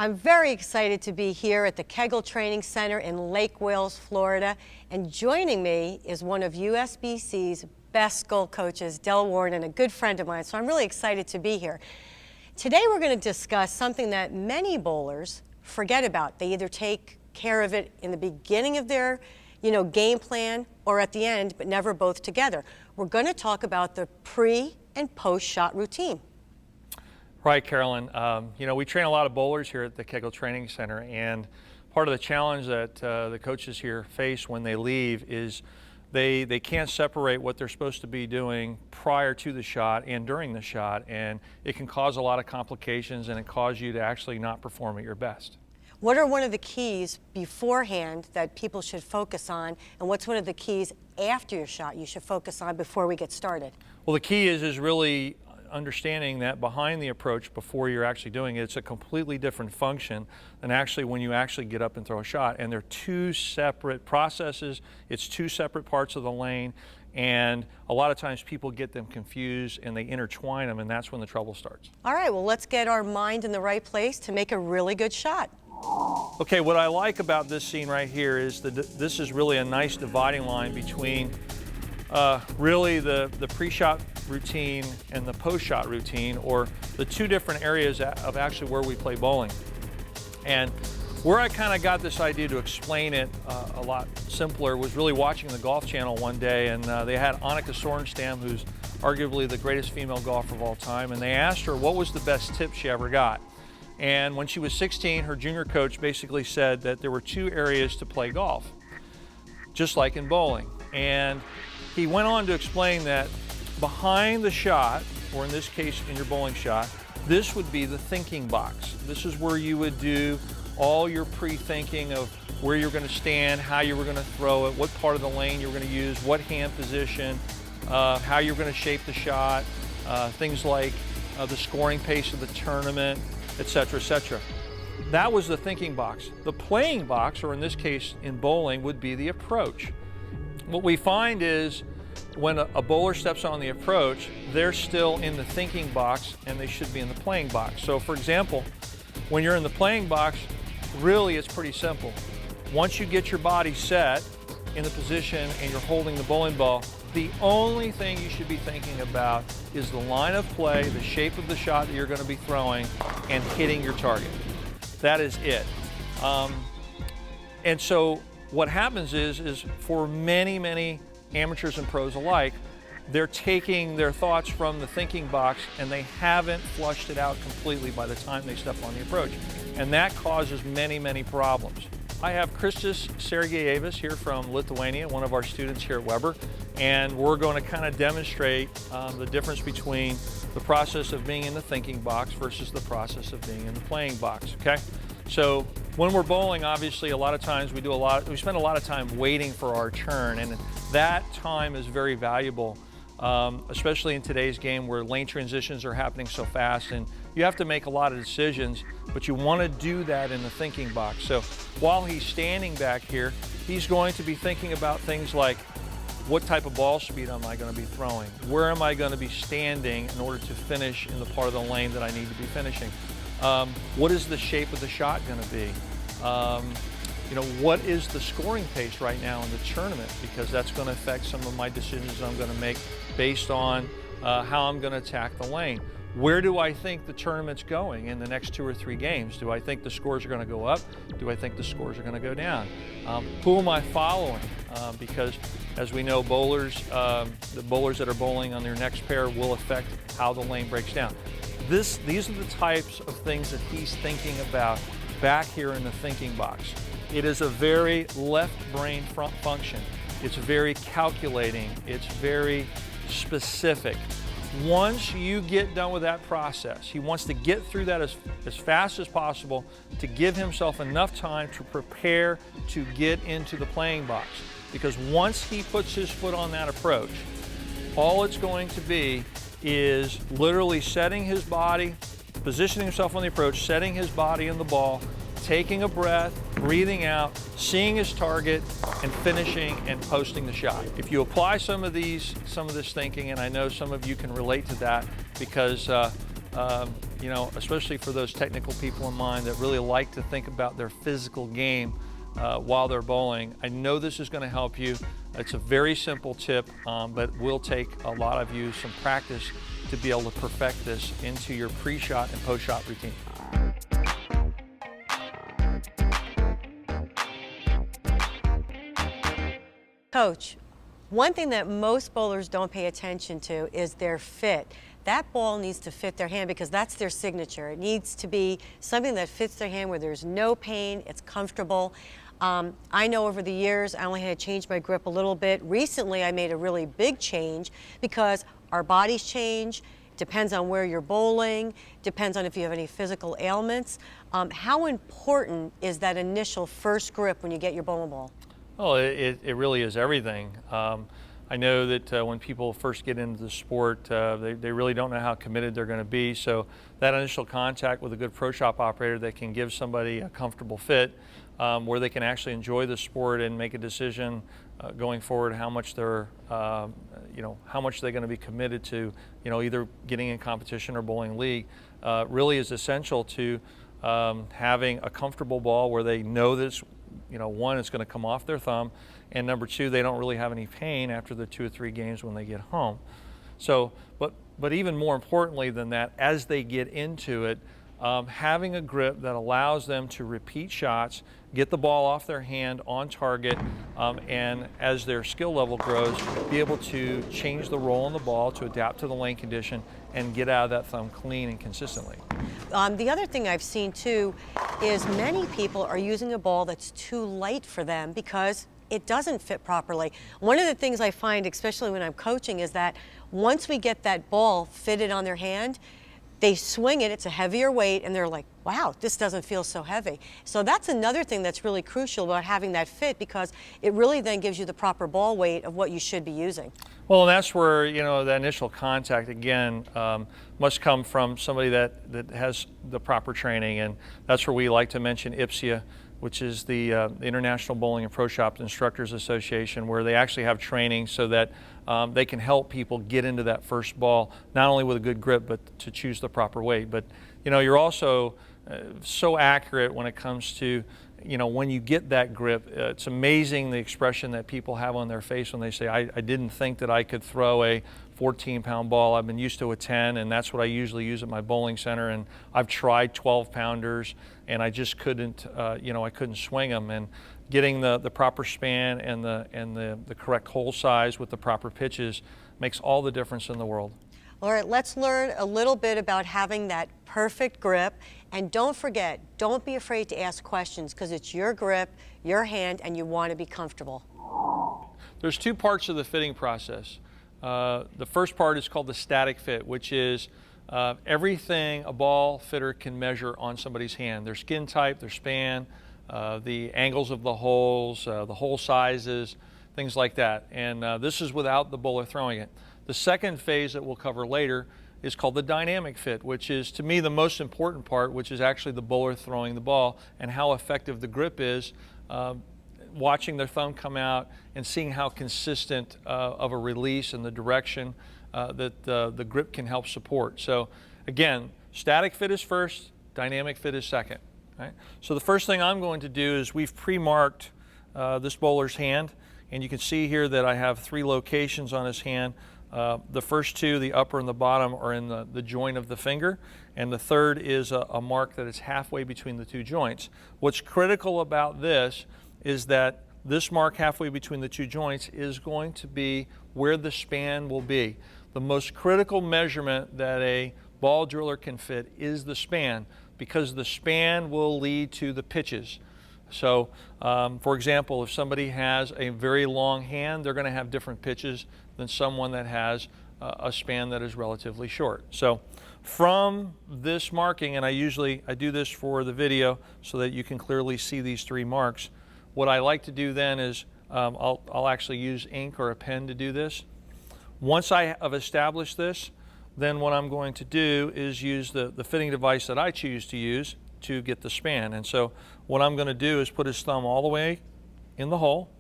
I'm very excited to be here at the Kegel Training Center in Lake Wales, Florida, and joining me is one of USBC's best goal coaches, Del Warren, a good friend of mine, so I'm really excited to be here. Today we're going to discuss something that many bowlers forget about. They either take care of it in the beginning of their game plan or at the end, but never both together. We're going to talk about the pre and post shot routine. Right, Carolyn. We train a lot of bowlers here at the Kegel Training Center, and part of the challenge that the coaches here face when they leave is they can't separate what they're supposed to be doing prior to the shot and during the shot, and it can cause a lot of complications and it cause you to actually not perform at your best. What are one of the keys beforehand that people should focus on, and what's one of the keys after your shot you should focus on before we get started? Well, the key is really understanding that behind the approach before you're actually doing it, it's a completely different function than actually when you actually get up and throw a shot. And they're two separate processes, it's two separate parts of the lane, and a lot of times people get them confused and they intertwine them, and that's when the trouble starts. All right, well, let's get our mind in the right place to make a really good shot. Okay, what I like about this scene right here is that this is really a nice dividing line between really the pre-shot routine and the post-shot routine, or the two different areas of actually where we play bowling. And where I kind of got this idea to explain it a lot simpler was really watching the Golf Channel one day, and they had Annika Sorenstam, who's arguably the greatest female golfer of all time, and they asked her what was the best tip she ever got. And when she was 16, her junior coach basically said that there were two areas to play golf, just like in bowling. And he went on to explain that behind the shot, or in this case in your bowling shot, this would be the thinking box. This is where you would do all your pre-thinking of where you're going to stand, how you were going to throw it, what part of the lane you were going to use, what hand position, how you're going to shape the shot, things like the scoring pace of the tournament, etc., etc. That was the thinking box. The playing box, or in this case in bowling, would be the approach. What we find is when a bowler steps on the approach, they're still in the thinking box and they should be in the playing box. So for example, when you're in the playing box, really it's pretty simple. Once you get your body set in the position and you're holding the bowling ball, the only thing you should be thinking about is the line of play, the shape of the shot that you're going to be throwing, and hitting your target. That is it. And so what happens is for many amateurs and pros alike, they're taking their thoughts from the thinking box and they haven't flushed it out completely by the time they step on the approach. And that causes many problems. I have Kristis Sergejevas here from Lithuania, one of our students here at Weber, and we're going to kind of demonstrate the difference between the process of being in the thinking box versus the process of being in the playing box, okay? So when we're bowling, obviously a lot of times we spend a lot of time waiting for our turn, and that time is very valuable, especially in today's game where lane transitions are happening so fast and you have to make a lot of decisions, but you want to do that in the thinking box. So while he's standing back here, he's going to be thinking about things like, what type of ball speed am I going to be throwing? Where am I going to be standing in order to finish in the part of the lane that I need to be finishing? What is the shape of the shot going to be? What is the scoring pace right now in the tournament? Because that's going to affect some of my decisions I'm going to make based on how I'm going to attack the lane. Where do I think the tournament's going in the next 2 or 3 games? Do I think the scores are going to go up? Do I think the scores are going to go down? Who am I following? Because as we know, the bowlers that are bowling on their next pair will affect how the lane breaks down. These are the types of things that he's thinking about back here in the thinking box. It is a very left brain front function. It's very calculating. It's very specific. Once you get done with that process, he wants to get through that as fast as possible to give himself enough time to prepare to get into the playing box. Because once he puts his foot on that approach, all it's going to be is literally setting his body, positioning himself on the approach, setting his body in the ball, taking a breath, breathing out, seeing his target, and finishing and posting the shot. If you apply some of this thinking, and I know some of you can relate to that because you know, especially for those technical people in mind that really like to think about their physical game while they're bowling. I know this is going to help you. It's a very simple tip, but will take a lot of you some practice to be able to perfect this into your pre-shot and post-shot routine. Coach, one thing that most bowlers don't pay attention to is their fit. That ball needs to fit their hand because that's their signature. It needs to be something that fits their hand where there's no pain, it's comfortable. I know over the years I only had to change my grip a little bit. Recently I made a really big change because our bodies change. Depends on where you're bowling, depends on if you have any physical ailments. How important is that initial first grip when you get your bowling ball? Well, it really is everything. I know that when people first get into the sport, they really don't know how committed they're going to be. So that initial contact with a good pro shop operator that can give somebody a comfortable fit, where they can actually enjoy the sport and make a decision going forward how much they're, how much they're going to be committed to, either getting in competition or bowling league, really is essential to having a comfortable ball where they know that one, it's going to come off their thumb, and number two, they don't really have any pain after the 2 or 3 games when they get home. So, but even more importantly than that, as they get into it, having a grip that allows them to repeat shots, get the ball off their hand on target, and as their skill level grows, be able to change the roll on the ball to adapt to the lane condition and get out of that thumb clean and consistently. The other thing I've seen too is many people are using a ball that's too light for them because it doesn't fit properly. One of the things I find, especially when I'm coaching, is that once we get that ball fitted on their hand, they swing it, it's a heavier weight, and they're like, wow, this doesn't feel so heavy. So that's another thing that's really crucial about having that fit, because it really then gives you the proper ball weight of what you should be using. Well, and that's where, the initial contact, again, must come from somebody that has the proper training, and that's where we like to mention IPSIA, which is the International Bowling and Pro Shop Instructors Association, where they actually have training so that they can help people get into that first ball, not only with a good grip, but to choose the proper weight. But, you're also so accurate when it comes to, when you get that grip. It's amazing the expression that people have on their face when they say, I didn't think that I could throw a 14-pound ball. I've been used to a 10, and that's what I usually use at my bowling center, and I've tried 12-pounders, and I just couldn't, I couldn't swing them. And getting the proper span and the correct hole size with the proper pitches makes all the difference in the world. All right, let's learn a little bit about having that perfect grip. And don't forget, don't be afraid to ask questions, because it's your grip, your hand, and you want to be comfortable. There's 2 parts of the fitting process. The first part is called the static fit, which is everything a ball fitter can measure on somebody's hand. Their skin type, their span, the angles of the holes, the hole sizes, things like that. And this is without the bowler throwing it. The second phase that we'll cover later is called the dynamic fit, which is, to me, the most important part, which is actually the bowler throwing the ball and how effective the grip is, watching their thumb come out and seeing how consistent of a release and the direction that the grip can help support. So again, static fit is first, dynamic fit is second. Right? So the first thing I'm going to do is we've pre-marked this bowler's hand, and you can see here that I have 3 locations on his hand. The first 2, the upper and the bottom, are in the joint of the finger, and the third is a mark that is halfway between the 2 joints. What's critical about this is that this mark halfway between the 2 joints is going to be where the span will be. The most critical measurement that a ball driller can fit is the span, because the span will lead to the pitches. So, for example, if somebody has a very long hand, they're going to have different pitches than someone that has a span that is relatively short. So from this marking, and I do this for the video so that you can clearly see these 3 marks, what I like to do then is I'll actually use ink or a pen to do this. Once I have established this, then what I'm going to do is use the fitting device that I choose to use to get the span. And so what I'm going to do is put his thumb all the way in the hole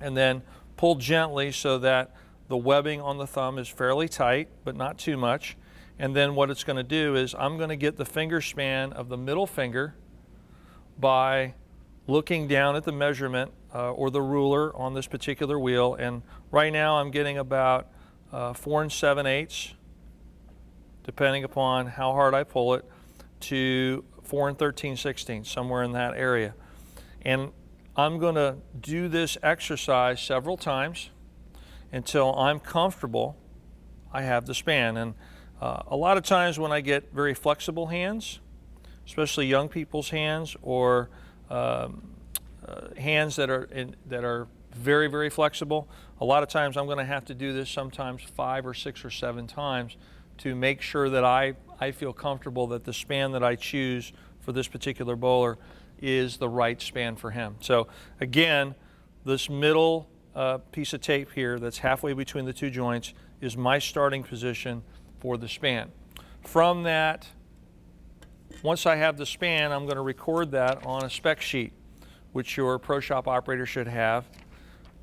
and then pull gently so that the webbing on the thumb is fairly tight, but not too much. And then what it's going to do is I'm going to get the finger span of the middle finger by looking down at the measurement or the ruler on this particular wheel. And right now I'm getting about 4 7/8, depending upon how hard I pull it, to 4 13/16, somewhere in that area. And I'm going to do this exercise several times until I'm comfortable I have the span. And a lot of times when I get very flexible hands, especially young people's hands or hands that are very, very flexible, a lot of times I'm going to have to do this sometimes 5 or 6 or 7 times to make sure that I feel comfortable that the span that I choose for this particular bowler is the right span for him. So again, this middle piece of tape here that's halfway between the two joints is my starting position for the span. From that, once I have the span, I'm going to record that on a spec sheet, which your Pro Shop operator should have,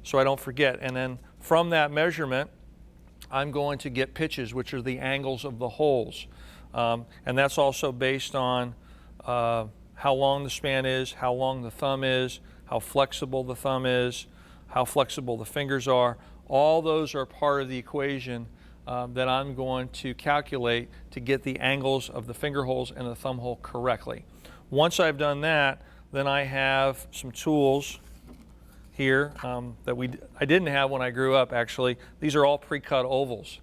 so I don't forget. And then from that measurement, I'm going to get pitches, which are the angles of the holes. And that's also based on how long the span is, how long the thumb is, how flexible the thumb is, how flexible the fingers are. All those are part of the equation that I'm going to calculate to get the angles of the finger holes and the thumb hole correctly. Once I've done that, then I have some tools here that I didn't have when I grew up, actually. These are all pre-cut ovals.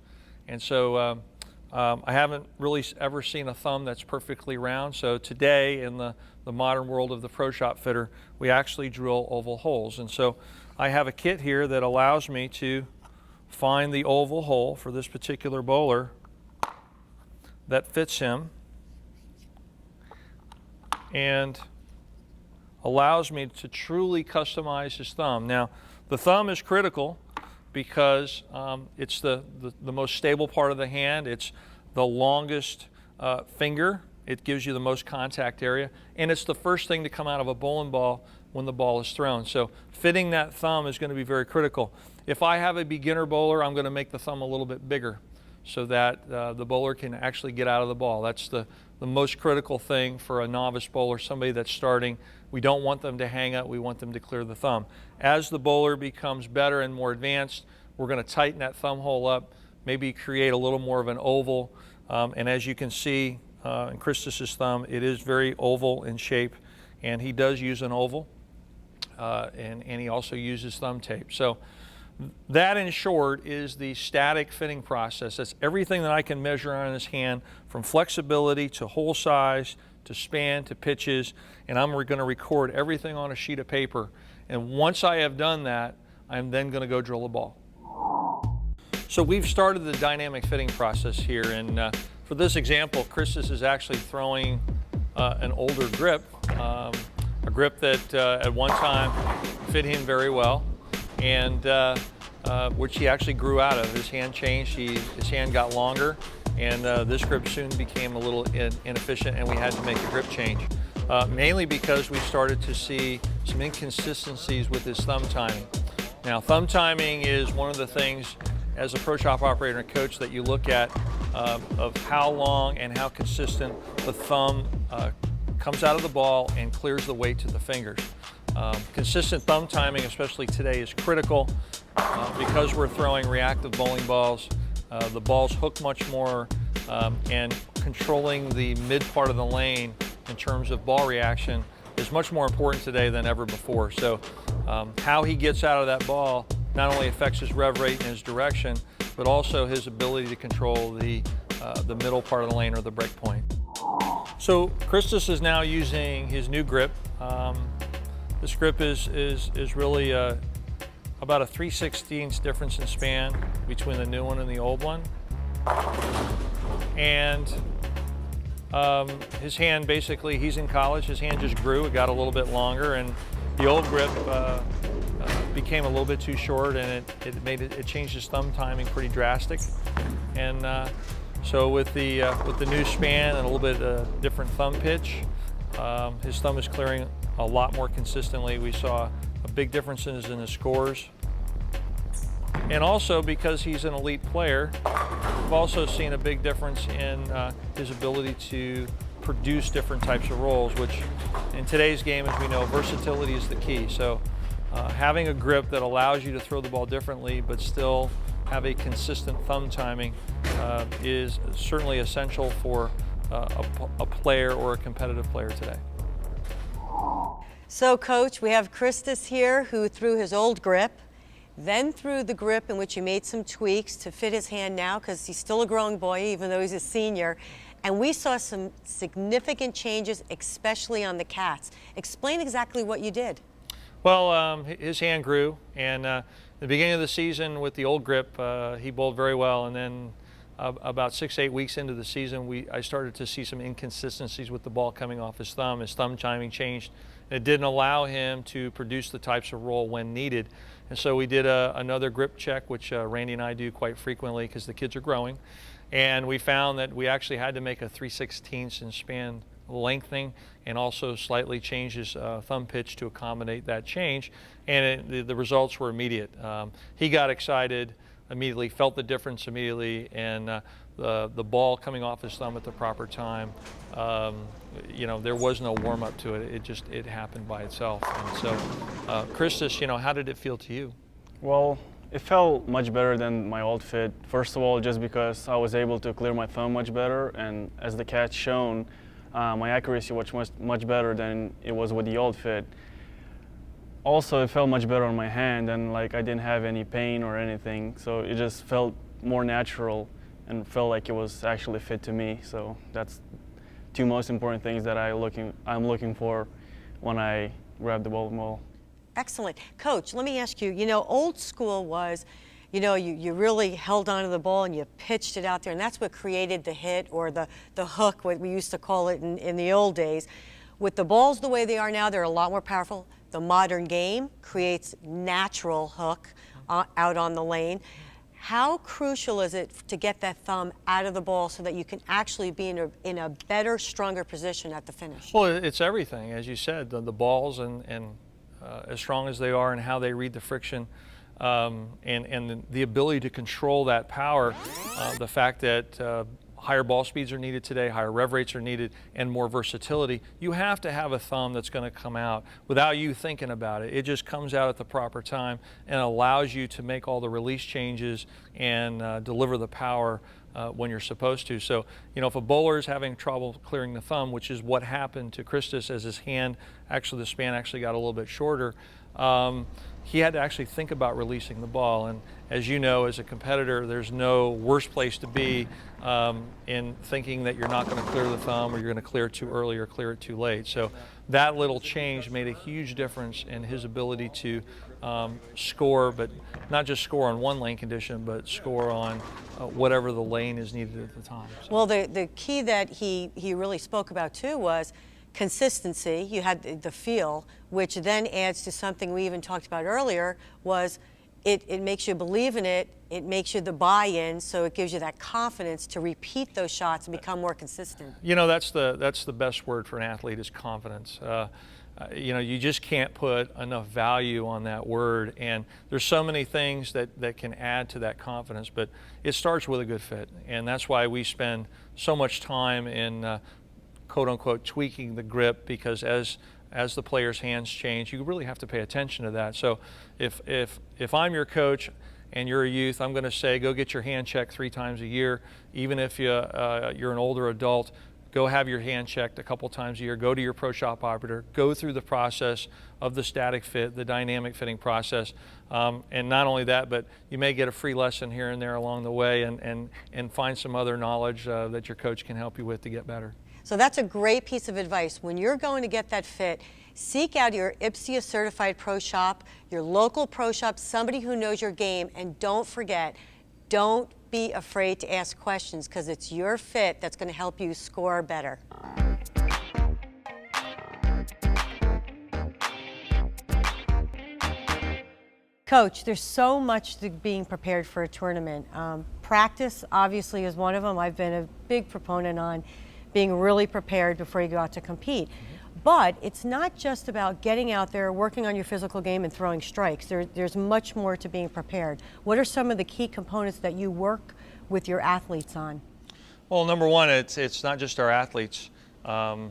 And so I haven't really ever seen a thumb that's perfectly round. So today, in the modern world of the Pro Shop fitter, we actually drill oval holes. And so I have a kit here that allows me to find the oval hole for this particular bowler that fits him and allows me to truly customize his thumb. Now, the thumb is critical because it's the most stable part of the hand. It's the longest finger. It gives you the most contact area, and it's the first thing to come out of a bowling ball when the ball is thrown. So fitting that thumb is going to be very critical. If I have a beginner bowler, I'm going to make the thumb a little bit bigger so that the bowler can actually get out of the ball. That's the most critical thing for a novice bowler, somebody that's starting. We don't want them to hang up, we want them to clear the thumb. As the bowler becomes better and more advanced, we're going to tighten that thumb hole up, maybe create a little more of an oval. And as you can see in Christus's thumb, it is very oval in shape, and he does use an oval, and he also uses thumb tape. So that, in short, is the static fitting process. That's everything that I can measure on his hand, from flexibility to hole size to span to pitches, and I'm going to record everything on a sheet of paper. And once I have done that, I'm then going to go drill a ball. So we've started the dynamic fitting process here, and for this example, Christus is actually throwing an older grip, a grip that at one time fit him very well, and which he actually grew out of. His hand changed, his hand got longer, and this grip soon became a little inefficient, and we had to make a grip change. Mainly because we started to see some inconsistencies with his thumb timing. Now, thumb timing is one of the things as a Pro Shop operator and coach that you look at of how long and how consistent the thumb comes out of the ball and clears the weight to the fingers. Consistent thumb timing, especially today, is critical because we're throwing reactive bowling balls. The balls hook much more, and controlling the mid part of the lane in terms of ball reaction is much more important today than ever before. So how he gets out of that ball not only affects his rev rate and his direction, but also his ability to control the middle part of the lane or the break point. So Christus is now using his new grip. This grip is really about a 3/16 difference in span between the new one and the old one. And his hand, basically, he's in college, his hand just grew, it got a little bit longer, and the old grip became a little bit too short, and it changed his thumb timing pretty drastic. And so with the new span and a little bit different thumb pitch, his thumb is clearing a lot more consistently. We saw a big differences in his scores. And also because he's an elite player, I've also seen a big difference in his ability to produce different types of rolls, which in today's game, as we know, versatility is the key. So having a grip that allows you to throw the ball differently but still have a consistent thumb timing is certainly essential for a player or a competitive player today. So, Coach, we have Christus here who threw his old grip, then threw the grip in which he made some tweaks to fit his hand now because he's still a growing boy even though he's a senior. And we saw some significant changes, especially on the cats. Explain exactly what you did. Well, his hand grew, and at the beginning of the season with the old grip, he bowled very well, and then about 6 to 8 weeks into the season, I started to see some inconsistencies with the ball coming off his thumb. His thumb timing changed. It didn't allow him to produce the types of roll when needed. And so we did another grip check, which Randy and I do quite frequently because the kids are growing. And we found that we actually had to make a 3/16 in span lengthening and also slightly change his thumb pitch to accommodate that change. And the results were immediate. He got excited immediately, felt the difference immediately, and the ball coming off his thumb at the proper time, you know, there was no warm up to it. It happened by itself. And so, Christus, you know, how did it feel to you? Well, it felt much better than my old fit. First of all, just because I was able to clear my thumb much better, and as the cat's shown, my accuracy was much better than it was with the old fit. Also, it felt much better on my hand, and like I didn't have any pain or anything, so it just felt more natural and felt like it was actually fit to me. So that's two most important things that I'm looking for when I grab the ball. Excellent. Coach, let me ask you, you know, old school was, you know, you really held onto the ball and you pitched it out there, and that's what created the hit or the hook, what we used to call it in the old days. With the balls the way they are now, they're a lot more powerful. The modern game creates natural hook out on the lane. How crucial is it to get that thumb out of the ball so that you can actually be in a better, stronger position at the finish? Well, it's everything, as you said, the balls and as strong as they are and how they read the friction, and the ability to control that power, the fact that higher ball speeds are needed today, higher rev rates are needed, and more versatility. You have to have a thumb that's going to come out without you thinking about it. It just comes out at the proper time and allows you to make all the release changes and deliver the power when you're supposed to. So, you know, if a bowler is having trouble clearing the thumb, which is what happened to Christus as his hand, actually the span actually got a little bit shorter, he had to actually think about releasing the ball. And as you know, as a competitor, there's no worse place to be in thinking that you're not going to clear the thumb or you're going to clear it too early or clear it too late. So that little change made a huge difference in his ability to score, but not just score on one lane condition, but score on whatever the lane is needed at the time. So. Well, the key that he really spoke about too was consistency. You had the feel, which then adds to something we even talked about earlier, was it makes you believe in it, it makes you the buy-in, so it gives you that confidence to repeat those shots and become more consistent. You know, that's the best word for an athlete is confidence. You know, you just can't put enough value on that word, and there's so many things that can add to that confidence, but it starts with a good fit, and that's why we spend so much time in quote-unquote tweaking the grip, because as the player's hands change, you really have to pay attention to that. So if I'm your coach and you're a youth, I'm going to say go get your hand checked 3 times a year. Even if you're an older adult, go have your hand checked a couple times a year. Go to your pro shop operator. Go through the process of the static fit, the dynamic fitting process. And not only that, but you may get a free lesson here and there along the way and find some other knowledge that your coach can help you with to get better. So that's a great piece of advice. When you're going to get that fit, seek out your IPSIA certified pro shop, your local pro shop, somebody who knows your game, and don't forget, don't be afraid to ask questions, because it's your fit that's going to help you score better. Coach, there's so much to being prepared for a tournament. Practice obviously is one of them. I've been a big proponent on being really prepared before you go out to compete. But it's not just about getting out there, working on your physical game and throwing strikes. There's much more to being prepared. What are some of the key components that you work with your athletes on? Well, number one, it's not just our athletes. You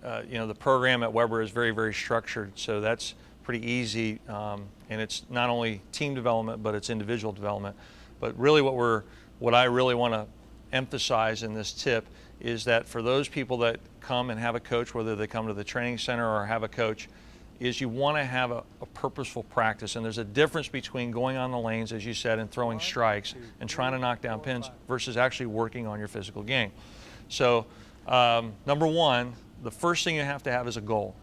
know, the program at Weber is very, very structured, so that's pretty easy, and it's not only team development, but it's individual development. But really what I really want to emphasize in this tip is that for those people that come and have a coach, whether they come to the training center or have a coach, is you want to have a purposeful practice. And there's a difference between going on the lanes, as you said, and throwing strikes and trying to knock down pins versus actually working on your physical game. So number one, the first thing you have to have is a goal.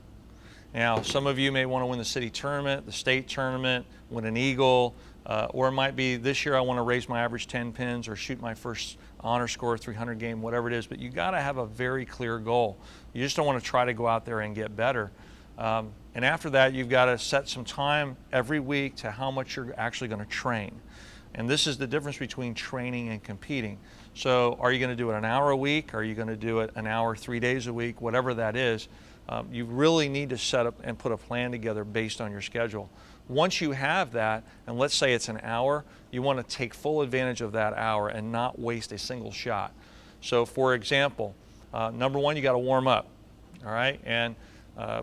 Now, some of you may want to win the city tournament, the state tournament, win an eagle, or it might be this year I want to raise my average 10 pins or shoot my first honor score 300 game, whatever it is, but you got to have a very clear goal. You just don't want to try to go out there and get better. And after that, you've got to set some time every week to how much you're actually going to train. And this is the difference between training and competing. So are you going to do it an hour a week? Are you going to do it an hour 3 days a week? Whatever that is, you really need to set up and put a plan together based on your schedule. Once you have that, and let's say it's an hour, you want to take full advantage of that hour and not waste a single shot. So for example, number one, you got to warm up, all right? And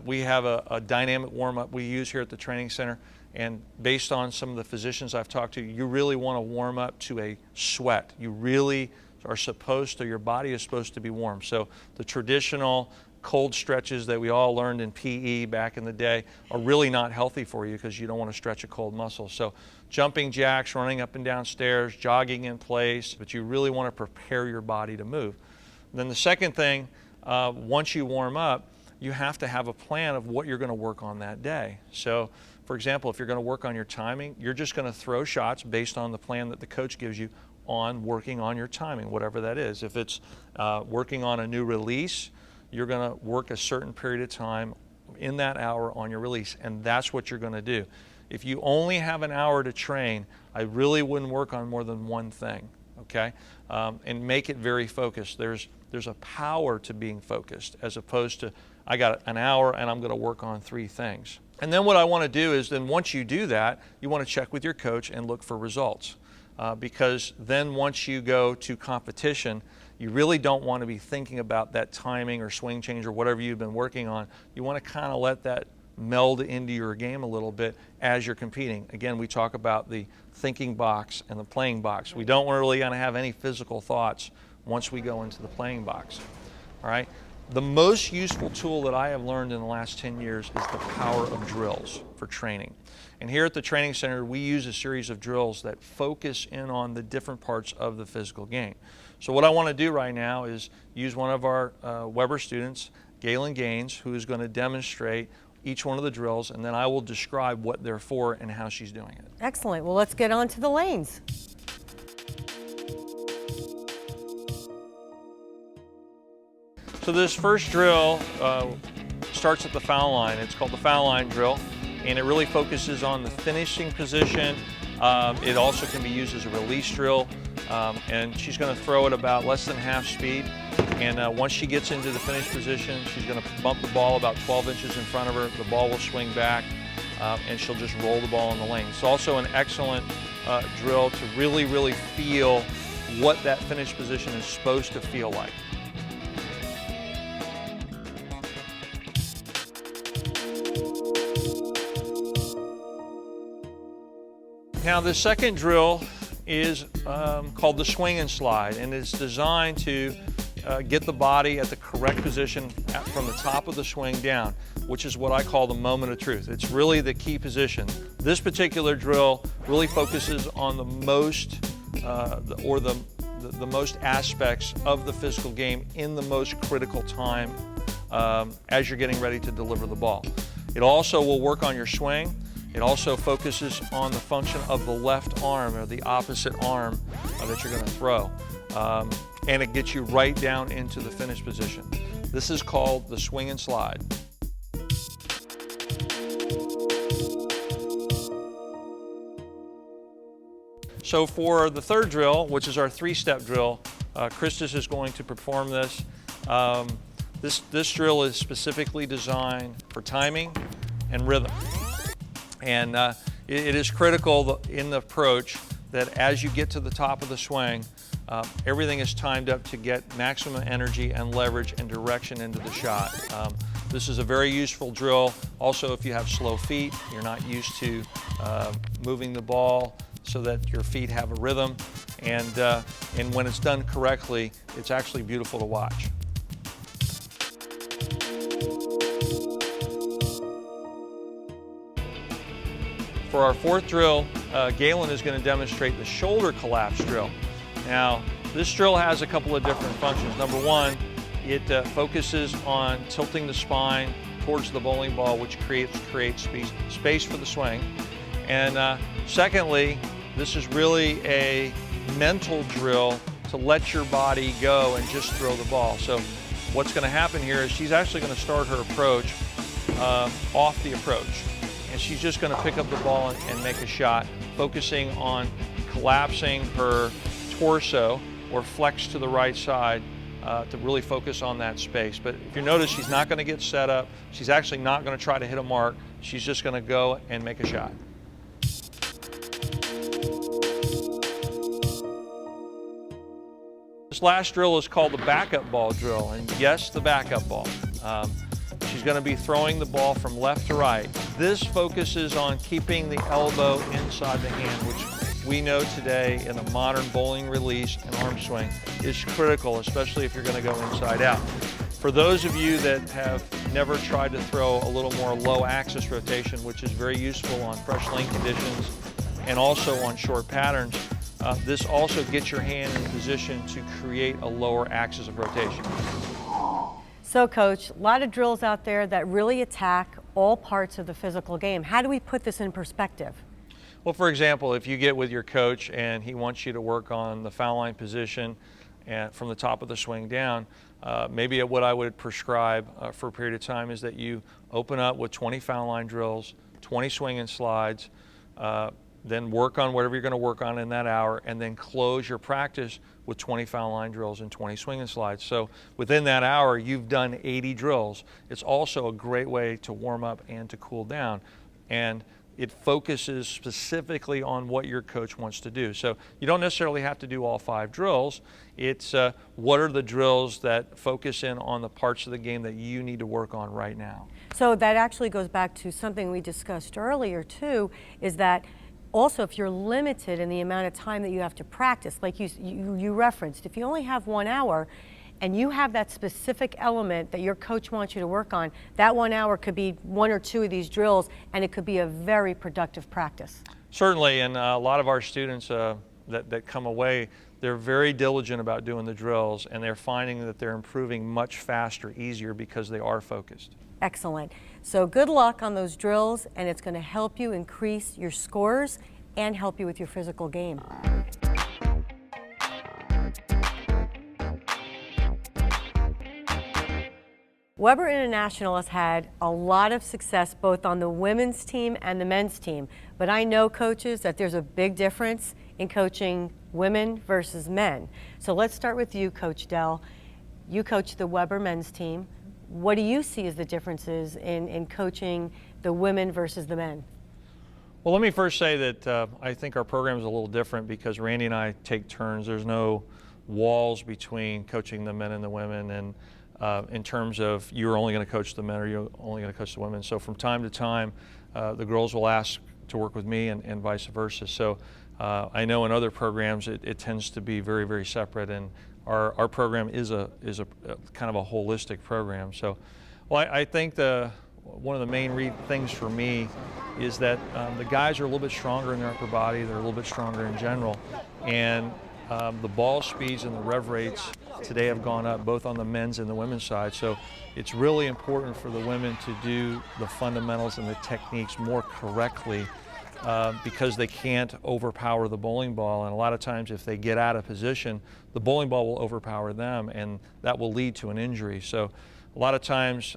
we have a dynamic warm-up we use here at the training center, and based on some of the physicians I've talked to, you really want to warm up to a sweat. You really are supposed to, your body is supposed to be warm. So the traditional cold stretches that we all learned in PE back in the day are really not healthy for you because you don't want to stretch a cold muscle. So jumping jacks, running up and down stairs, jogging in place, but you really want to prepare your body to move. Then the second thing, once you warm up, you have to have a plan of what you're going to work on that day. So, for example, if you're going to work on your timing, you're just going to throw shots based on the plan that the coach gives you on working on your timing, whatever that is. If it's working on a new release, you're going to work a certain period of time in that hour on your release, and that's what you're going to do. If you only have an hour to train, I really wouldn't work on more than one thing, okay? And make it very focused. There's a power to being focused as opposed to, I got an hour and I'm going to work on 3 things. And then what I want to do is then once you do that, you want to check with your coach and look for results. Because then once you go to competition, you really don't want to be thinking about that timing or swing change or whatever you've been working on. You want to kind of let that meld into your game a little bit as you're competing. Again, we talk about the thinking box and the playing box. We don't really want to have any physical thoughts once we go into the playing box. All right? The most useful tool that I have learned in the last 10 years is the power of drills for training. And here at the training center, we use a series of drills that focus in on the different parts of the physical game. So what I want to do right now is use one of our Weber students, Galen Gaines, who is going to demonstrate each one of the drills, and then I will describe what they're for and how she's doing it. Excellent. Well, let's get on to the lanes. So this first drill starts at the foul line. It's called the foul line drill, and it really focuses on the finishing position. It also can be used as a release drill, and she's going to throw it about less than half speed. And once she gets into the finish position, she's going to bump the ball about 12 inches in front of her. The ball will swing back, and she'll just roll the ball in the lane. It's also an excellent drill to really, really feel what that finish position is supposed to feel like. Now the second drill is called the swing and slide, and it's designed to get the body at the correct position from the top of the swing down, which is what I call the moment of truth. It's really the key position. This particular drill really focuses on the most the most aspects of the physical game in the most critical time as you're getting ready to deliver the ball. It also will work on your swing. It also focuses on the function of the left arm or the opposite arm that you're going to throw. And it gets you right down into the finish position. This is called the swing and slide. So for the third drill, which is our 3-step drill, Christus is going to perform this. This drill is specifically designed for timing and rhythm. And it is critical in the approach that as you get to the top of the swing, Everything is timed up to get maximum energy and leverage and direction into the shot. This is a very useful drill. Also, if you have slow feet, you're not used to moving the ball so that your feet have a rhythm. And when it's done correctly, it's actually beautiful to watch. For our fourth drill, Galen is going to demonstrate the shoulder collapse drill. Now, this drill has a couple of different functions. Number one, it focuses on tilting the spine towards the bowling ball, which creates space for the swing. And secondly, this is really a mental drill to let your body go and just throw the ball. So what's going to happen here is she's actually going to start her approach off the approach. And she's just going to pick up the ball and make a shot, focusing on collapsing her torso or flex to the right side to really focus on that space. But if you notice, she's not going to get set up. She's actually not going to try to hit a mark. She's just going to go and make a shot. This last drill is called the backup ball drill, and yes, the backup ball. She's going to be throwing the ball from left to right. This focuses on keeping the elbow inside the hand, which we know today in a modern bowling release and arm swing is critical, especially if you're going to go inside out. For those of you that have never tried to throw a little more low axis rotation, which is very useful on fresh lane conditions and also on short patterns, this also gets your hand in position to create a lower axis of rotation. So, Coach, a lot of drills out there that really attack all parts of the physical game. How do we put this in perspective? Well, for example, if you get with your coach and he wants you to work on the foul line position and from the top of the swing down, maybe what I would prescribe for a period of time is that you open up with 20 foul line drills, 20 swing and slides, then work on whatever you're going to work on in that hour, and then close your practice with 20 foul line drills and 20 swing and slides. So within that hour, you've done 80 drills. It's also a great way to warm up and to cool down. And it focuses specifically on what your coach wants to do. So you don't necessarily have to do all 5 drills. It's what are the drills that focus in on the parts of the game that you need to work on right now. So that actually goes back to something we discussed earlier too, is that also, if you're limited in the amount of time that you have to practice, like you referenced, if you only have 1 hour and you have that specific element that your coach wants you to work on, that 1 hour could be 1 or 2 of these drills, and it could be a very productive practice. Certainly, and a lot of our students that come away, they're very diligent about doing the drills, and they're finding that they're improving much faster, easier, because they are focused. Excellent. So good luck on those drills, and it's going to help you increase your scores and help you with your physical game. Weber International has had a lot of success both on the women's team and the men's team, but I know, coaches, that there's a big difference in coaching women versus men. So let's start with you, Coach Dell. You coach the Weber men's team. What do you see as the differences in coaching the women versus the men? Well, let me first say that I think our program is a little different because Randy and I take turns. There's no walls between coaching the men and the women, and in terms of you're only going to coach the men or you're only going to coach the women. So from time to time, the girls will ask to work with me and vice versa. So I know in other programs it tends to be very, very separate, and our program is a kind of a holistic program. So, well, I think one of the main things for me is that the guys are a little bit stronger in their upper body. They're a little bit stronger in general, and the ball speeds and the rev rates today have gone up both on the men's and the women's side. So it's really important for the women to do the fundamentals and the techniques more correctly because they can't overpower the bowling ball. And a lot of times if they get out of position, the bowling ball will overpower them, and that will lead to an injury. So a lot of times,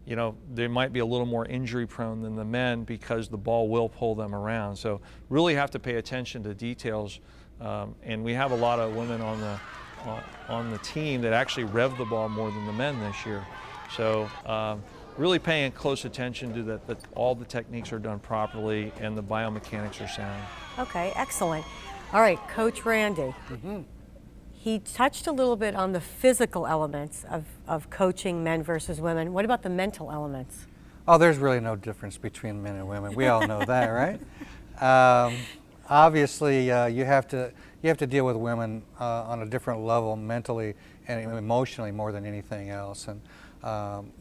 you know, they might be a little more injury prone than the men because the ball will pull them around. So really have to pay attention to details. And we have a lot of women on the team that actually rev the ball more than the men this year. So really paying close attention to that all the techniques are done properly and the biomechanics are sound. Okay, excellent. All right, Coach Randy. He touched a little bit on the physical elements of coaching men versus women. What about the mental elements? Oh, there's really no difference between men and women. We all know that, right? Obviously, you have to deal with women on a different level mentally and emotionally more than anything else. And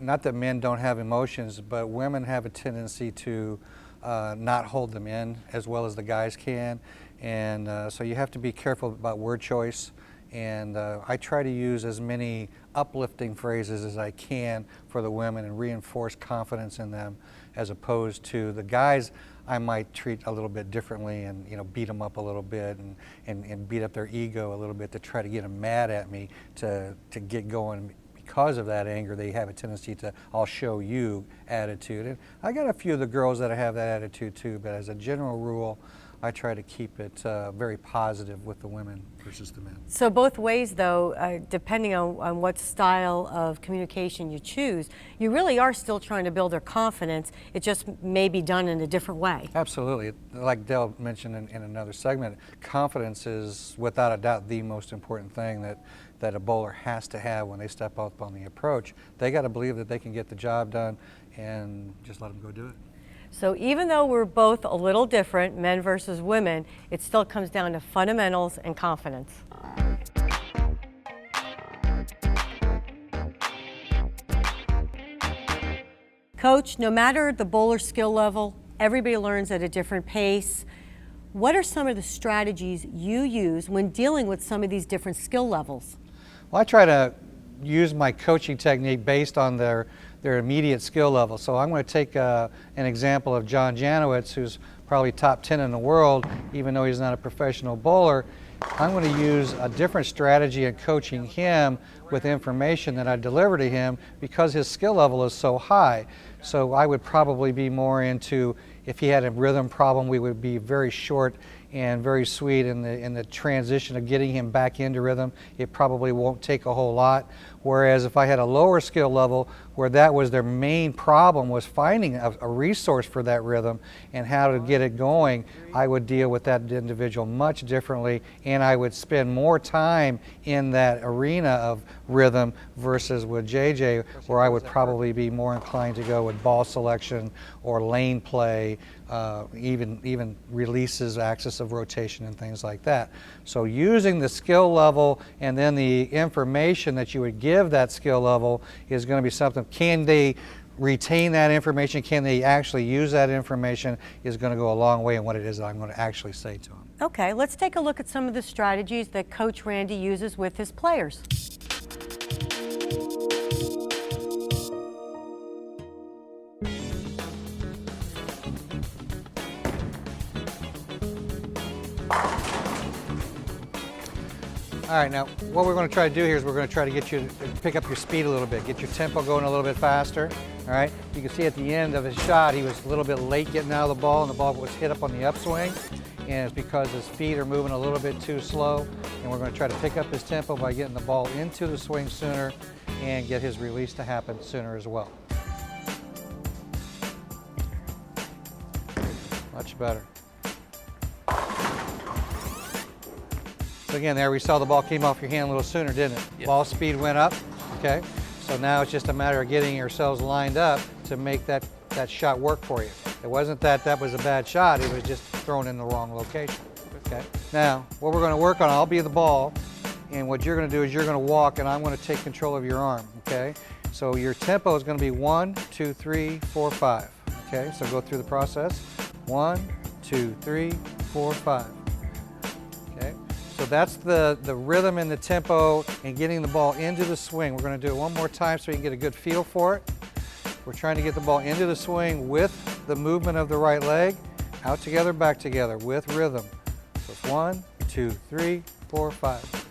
not that men don't have emotions, but women have a tendency to not hold them in as well as the guys can. And so you have to be careful about word choice. And I try to use as many uplifting phrases as I can for the women and reinforce confidence in them, as opposed to the guys. I might treat a little bit differently and beat them up a little bit and beat up their ego a little bit to try to get them mad at me to get going. Because of that anger, they have a tendency to "I'll show you" attitude. And I got a few of the girls that have that attitude too, but as a general rule, I try to keep it very positive with the women versus the men. So both ways, though, depending on what style of communication you choose, you really are still trying to build their confidence. It just may be done in a different way. Absolutely. Like Dell mentioned in another segment, confidence is without a doubt the most important thing that a bowler has to have when they step up on the approach. They got to believe that they can get the job done and just let them go do it. So even though we're both a little different, men versus women, it still comes down to fundamentals and confidence. Coach, no matter the bowler skill level, everybody learns at a different pace. What are some of the strategies you use when dealing with some of these different skill levels? Well, I try to use my coaching technique based on their immediate skill level. So I'm going to take an example of John Janowitz, who's probably top 10 in the world, even though he's not a professional bowler. I'm going to use a different strategy in coaching him with information that I deliver to him because his skill level is so high. So I would probably be more into, if he had a rhythm problem, we would be very short and very sweet in the transition of getting him back into rhythm. It probably won't take a whole lot. Whereas if I had a lower skill level where that was their main problem, was finding a resource for that rhythm and how to get it going, I would deal with that individual much differently, and I would spend more time in that arena of rhythm versus with JJ, where I would probably be more inclined to go with ball selection or lane play, even releases, axis of rotation and things like that. So using the skill level and then the information that you would give that skill level is going to be something. Can they retain that information? Can they actually use that information? Is going to go a long way in what it is that I'm going to actually say to them. Okay, let's take a look at some of the strategies that Coach Randy uses with his players. All right, now what we're going to try to do here is we're going to try to get you to pick up your speed a little bit, get your tempo going a little bit faster. All right, you can see at the end of his shot, he was a little bit late getting out of the ball, and the ball was hit up on the upswing. And it's because his feet are moving a little bit too slow. And we're going to try to pick up his tempo by getting the ball into the swing sooner and get his release to happen sooner as well. Much better. So again, there we saw the ball came off your hand a little sooner, didn't it? Yes. Ball speed went up, okay? So now it's just a matter of getting yourselves lined up to make that shot work for you. It wasn't that was a bad shot, it was just thrown in the wrong location, okay? Now, what we're gonna work on, I'll be the ball, and what you're gonna do is you're gonna walk and I'm gonna take control of your arm, okay? So your tempo is gonna be 1, 2, 3, 4, 5, okay? So go through the process. 1, 2, 3, 4, 5, okay? So that's the rhythm and the tempo and getting the ball into the swing. We're going to do it one more time so you can get a good feel for it. We're trying to get the ball into the swing with the movement of the right leg, out together, back together, with rhythm. So it's 1, 2, 3, 4, 5.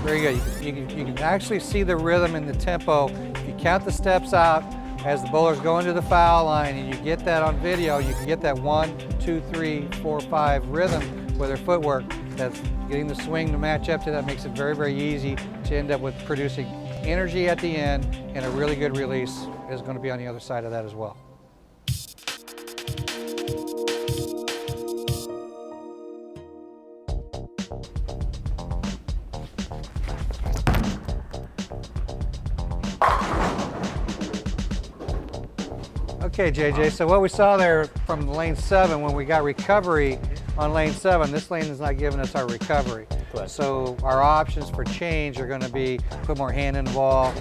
Very good. You can actually see the rhythm and the tempo. If you count the steps out, as the bowler's going to the foul line and you get that on video, you can get that 1, 2, 3, 4, 5 rhythm with their footwork. That's getting the swing to match up to that makes it very, very easy to end up with producing energy at the end, and a really good release is going to be on the other side of that as well. Okay, JJ, so what we saw there from lane 7, when we got recovery on lane 7, this lane is not giving us our recovery. Correct. So our options for change are going to be put more hand in the ball,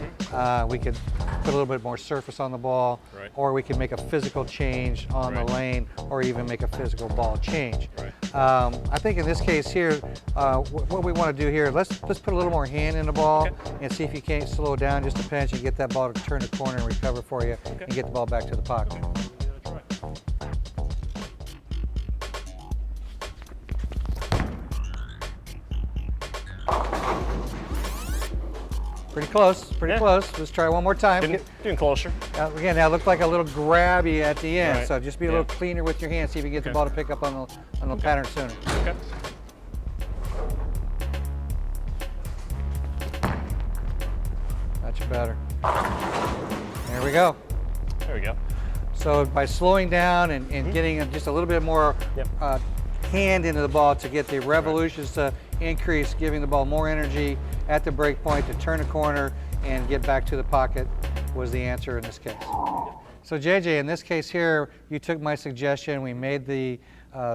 we could put a little bit more surface on the ball, Right. or we can make a physical change on the lane, or even make a physical ball change. Right. I think in this case here, what we want to do here, let's put a little more hand in the ball and see if you can't slow down just a pinch and get that ball to turn the corner and recover for you and get the ball back to the pocket. Pretty close, pretty close. Let's try one more time. Getting closer. Again, that looked like a little grabby at the end, Right. so just be a little cleaner with your hands, see if you can get the ball to pick up on the pattern sooner. Okay. Much better. There we go. There we go. So by slowing down and getting just a little bit more hand into the ball to get the revolutions to increase, giving the ball more energy at the break point to turn a corner and get back to the pocket was the answer in this case. So JJ, in this case here, you took my suggestion. We made the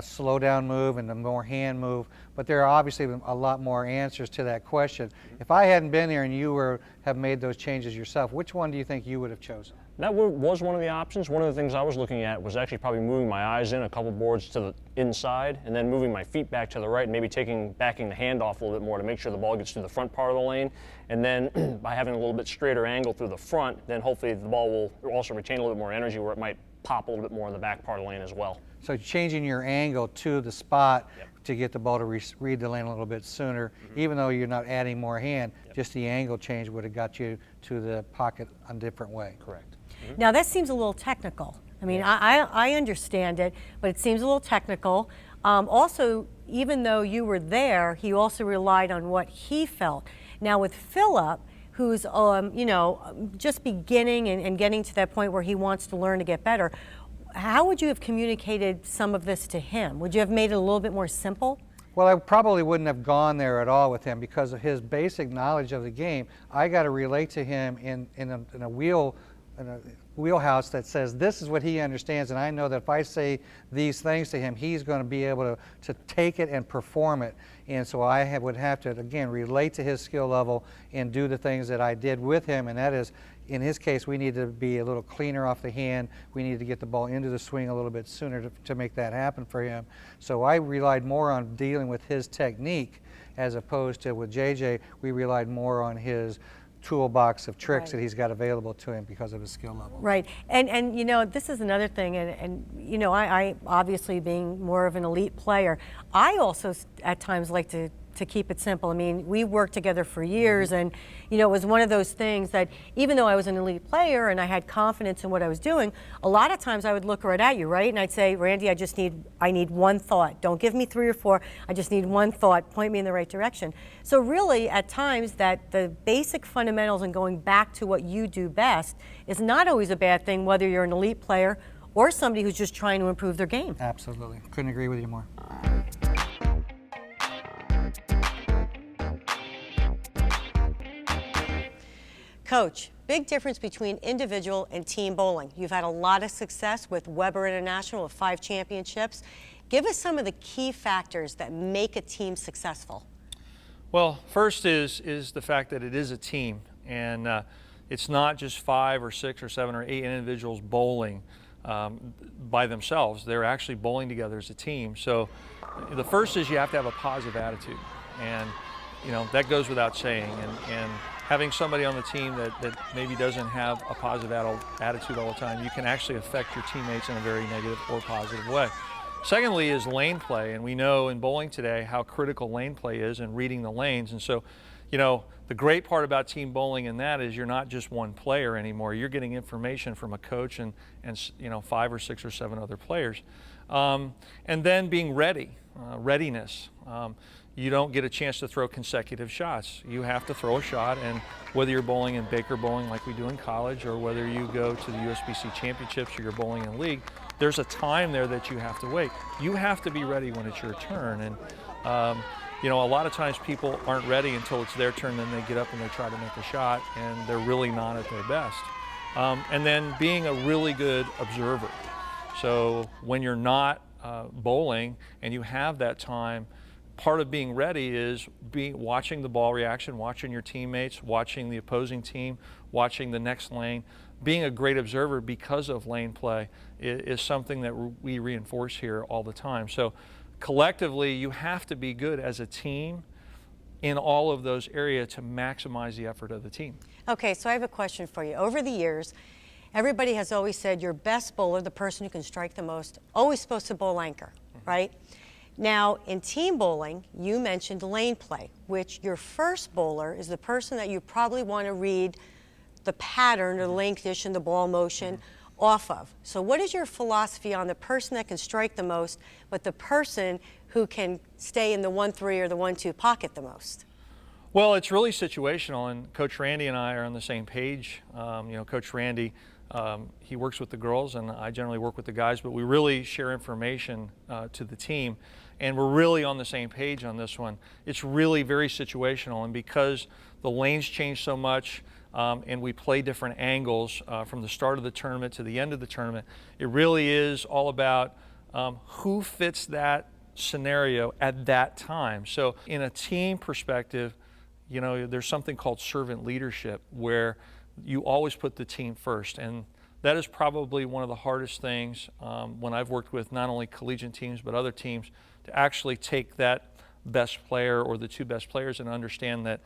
slow down move and the more hand move, but there are obviously a lot more answers to that question. If I hadn't been here and you have made those changes yourself, which one do you think you would have chosen? That was one of the options. One of the things I was looking at was actually probably moving my eyes in a couple boards to the inside and then moving my feet back to the right and maybe backing the hand off a little bit more to make sure the ball gets through the front part of the lane. And then by having a little bit straighter angle through the front, then hopefully the ball will also retain a little bit more energy where it might pop a little bit more in the back part of the lane as well. So changing your angle to the spot to get the ball to read the lane a little bit sooner, even though you're not adding more hand, just the angle change would have got you to the pocket a different way. Correct. Now that seems a little technical. I mean, I understand it, but it seems a little technical. Also, even though you were there, he also relied on what he felt. Now with Philip, who's you know, just beginning and getting to that point where he wants to learn to get better, how would you have communicated some of this to him? Would you have made it a little bit more simple? Well, I probably wouldn't have gone there at all with him because of his basic knowledge of the game. I got to relate to him in a wheelhouse that says this is what he understands, and I know that if I say these things to him, he's going to be able to take it and perform it. And so I would have to, again, relate to his skill level and do the things that I did with him, and that is, in his case, we need to be a little cleaner off the hand. We need to get the ball into the swing a little bit sooner to make that happen for him. So I relied more on dealing with his technique as opposed to with JJ, we relied more on his toolbox of tricks that he's got available to him because of his skill level. Right, and you know, this is another thing, and you know, I obviously being more of an elite player, I also at times like to keep it simple. I mean, we worked together for years, and you know, it was one of those things that even though I was an elite player and I had confidence in what I was doing, a lot of times I would look right at you, right? And I'd say, Randy, I need one thought. Don't give me 3 or 4. I just need one thought. Point me in the right direction. So really, at times, that the basic fundamentals and going back to what you do best is not always a bad thing, whether you're an elite player or somebody who's just trying to improve their game. Absolutely. Couldn't agree with you more. Coach, big difference between individual and team bowling. You've had a lot of success with Weber International with 5 championships. Give us some of the key factors that make a team successful. Well, first is the fact that it is a team, and it's not just 5 or 6 or 7 or 8 individuals bowling by themselves. They're actually bowling together as a team. So the first is you have to have a positive attitude, and you know that goes without saying. And having somebody on the team that maybe doesn't have a positive attitude all the time, you can actually affect your teammates in a very negative or positive way. Secondly is lane play, and we know in bowling today how critical lane play is and reading the lanes. And so, you know, the great part about team bowling in that is you're not just one player anymore. You're getting information from a coach and you know, 5 or 6 or 7 other players. And then being ready, readiness. You don't get a chance to throw consecutive shots. You have to throw a shot, and whether you're bowling in Baker bowling like we do in college, or whether you go to the USBC championships or you're bowling in league, there's a time there that you have to wait. You have to be ready when it's your turn. And you know, a lot of times people aren't ready until it's their turn, then they get up and they try to make a shot, and they're really not at their best. And then being a really good observer. So when you're not bowling and you have that time, part of being ready is watching the ball reaction, watching your teammates, watching the opposing team, watching the next lane. Being a great observer because of lane play is something that we reinforce here all the time. So collectively, you have to be good as a team in all of those areas to maximize the effort of the team. Okay, so I have a question for you. Over the years, everybody has always said your best bowler, the person who can strike the most, always supposed to bowl anchor, right? Now, in team bowling, you mentioned lane play, which your first bowler is the person that you probably want to read the pattern or the lane condition, the ball motion off of. So what is your philosophy on the person that can strike the most, but the person who can stay in the 1-3 or the 1-2 pocket the most? Well, it's really situational, and Coach Randy and I are on the same page. Coach Randy, he works with the girls, and I generally work with the guys, but we really share information to the team, and we're really on the same page on this one. It's really very situational, and because the lanes change so much, and we play different angles from the start of the tournament to the end of the tournament, it really is all about who fits that scenario at that time. So in a team perspective, there's something called servant leadership where you always put the team first. And that is probably one of the hardest things when I've worked with not only collegiate teams but other teams to actually take that best player or the two best players and understand that